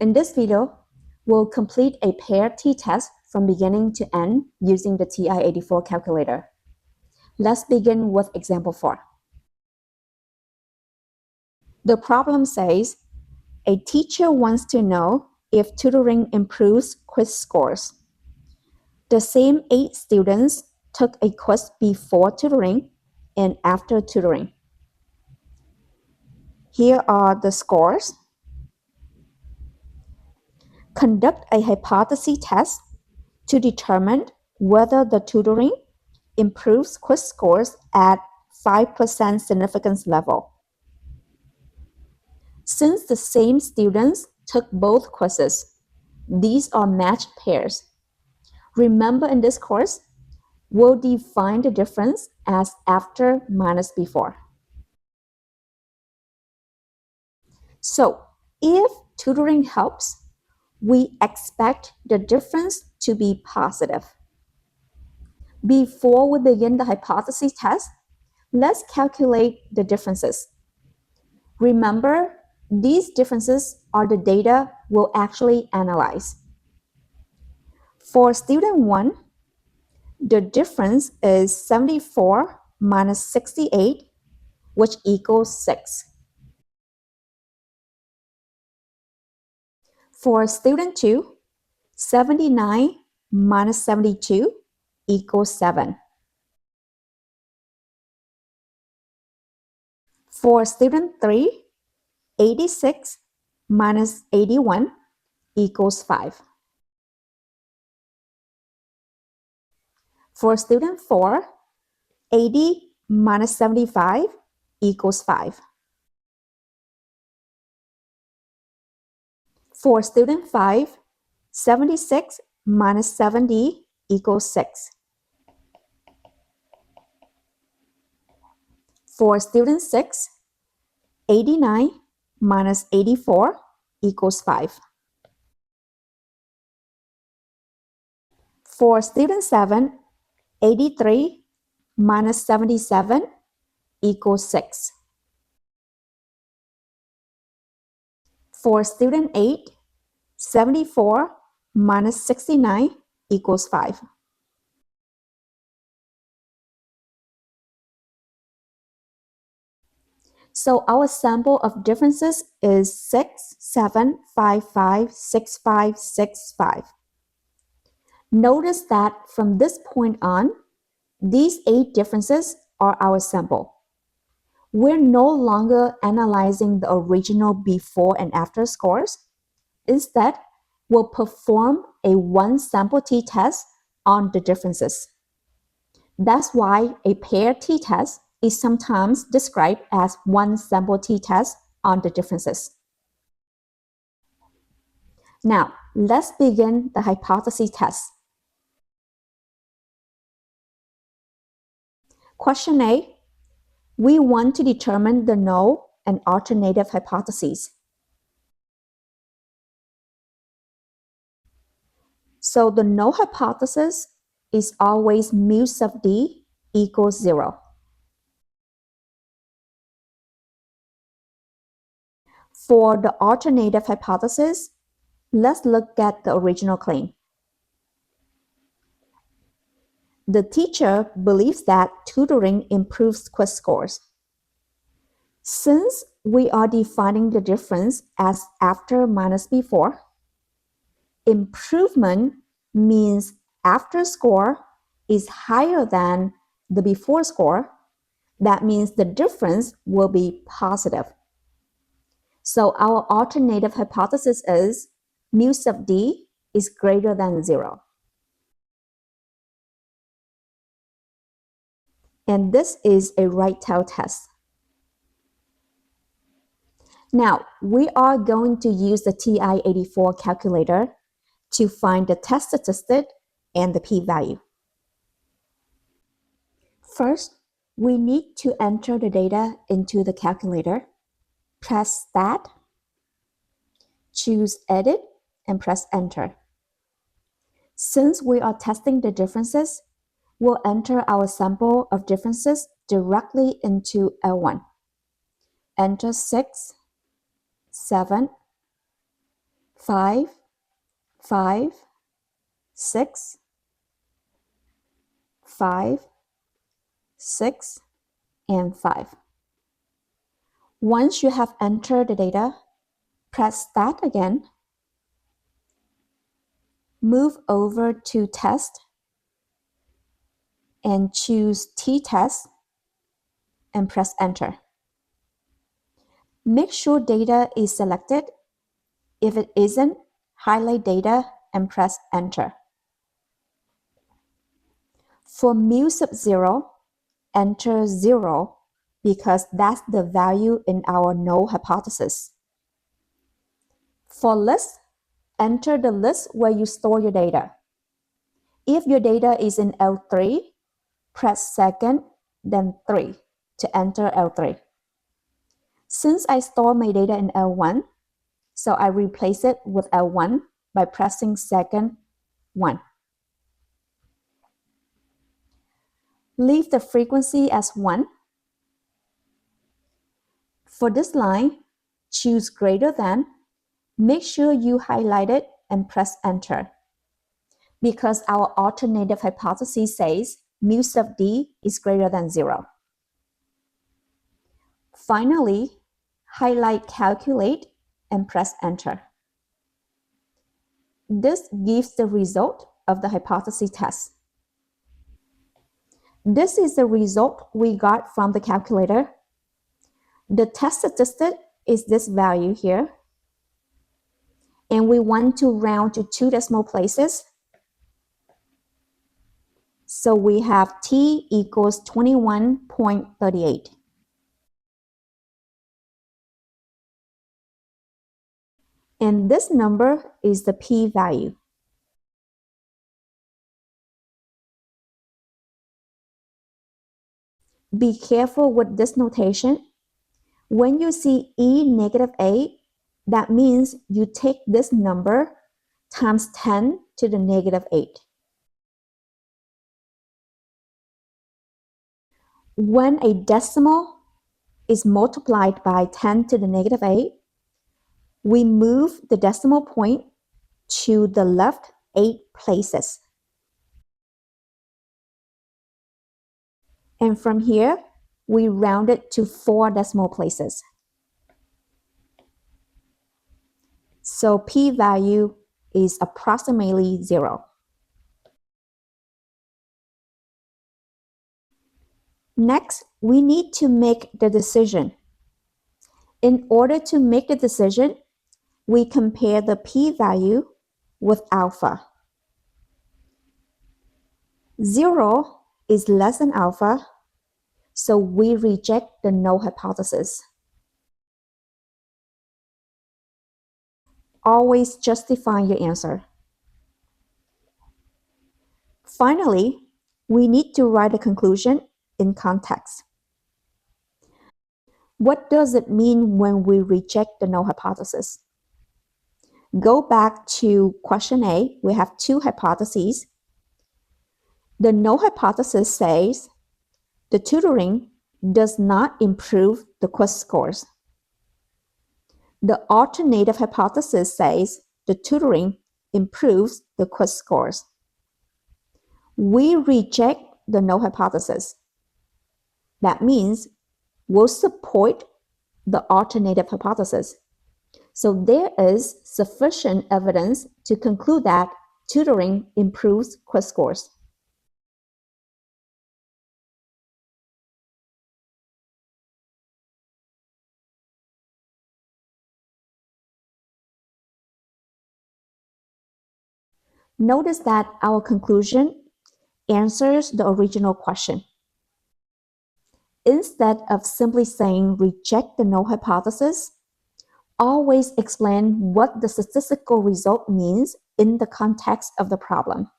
In this video, we'll complete a paired t-test from beginning to end using the TI-84 calculator. Let's begin with example 4. The problem says, a teacher wants to know if tutoring improves quiz scores. The same 8 students took a quiz before tutoring and after tutoring. Here are the scores. Conduct a hypothesis test to determine whether the tutoring improves quiz scores at 5% significance level. Since the same students took both quizzes, these are matched pairs. Remember, in this course, we'll define the difference as after minus before. So, if tutoring helps, we expect the difference to be positive. Before we begin the hypothesis test, let's calculate the differences. Remember, these differences are the data we'll actually analyze. For student 1, the difference is 74 minus 68, which equals 6. For student 2, 79 minus 72 equals 7. For student 3, 86 minus 81 equals 5. For student 4, 80 minus 75 equals 5. For student 5, 76 minus 70 equals 6. For student 6, 89 minus 84 equals 5. For student 7, 83 minus 77 equals 6. For student 8, 74 minus 69 equals 5. So our sample of differences is 6, 7, 5, 5, 6, 5, 6, 5. Notice that from this point on, these 8 differences are our sample. We're no longer analyzing the original before and after scores. Instead, we'll perform a one-sample t-test on the differences. That's why a paired t-test is sometimes described as one-sample t-test on the differences. Now, let's begin the hypothesis test. Question A. We want to determine the null and alternative hypotheses. So the null hypothesis is always mu sub d equals 0. For the alternative hypothesis, let's look at the original claim. The teacher believes that tutoring improves quiz scores. Since we are defining the difference as after minus before, improvement means after score is higher than the before score. That means the difference will be positive. So our alternative hypothesis is mu sub d is greater than 0. And this is a right tail test. Now, we are going to use the TI-84 calculator to find the test statistic and the p-value. First, we need to enter the data into the calculator. Press Stat, choose Edit, and press Enter. Since we are testing the differences, we'll enter our sample of differences directly into L1. Enter 6, 7, 5, 5, 6, 5, 6, and 5. Once you have entered the data, press Start again. Move over to Test and choose T-Test and press Enter. Make sure data is selected. If it isn't, highlight data and press Enter. For mu sub 0, enter 0 because that's the value in our null hypothesis. For list, enter the list where you store your data. If your data is in L3, press second, then 3 to enter L3. Since I store my data in L1, so I replace it with L1 by pressing second 1. Leave the frequency as 1. For this line, choose greater than. Make sure you highlight it and press enter. Because our alternative hypothesis says mu sub d is greater than 0. Finally, highlight calculate and press enter. This gives the result of the hypothesis test. This is the result we got from the calculator. The test statistic is this value here. And we want to round to 2 decimal places. So we have t equals 21.38. And this number is the p-value. Be careful with this notation. When you see e negative 8, that means you take this number times 10 to the negative 8. When a decimal is multiplied by 10 to the negative 8, we move the decimal point to the left 8 places. And from here, we round it to 4 decimal places. So p-value is approximately 0. Next, we need to make the decision. In order to make the decision, we compare the p-value with alpha. 0 is less than alpha, so we reject the null hypothesis. Always justify your answer. Finally, we need to write a conclusion in context. What does it mean when we reject the null hypothesis? Go back to question A. We have 2 hypotheses. The null hypothesis says the tutoring does not improve the quiz scores. The alternative hypothesis says the tutoring improves the quiz scores. We reject the null hypothesis. That means we'll support the alternative hypothesis. So there is sufficient evidence to conclude that tutoring improves quiz scores. Notice that our conclusion answers the original question. Instead of simply saying reject the null hypothesis, always explain what the statistical result means in the context of the problem.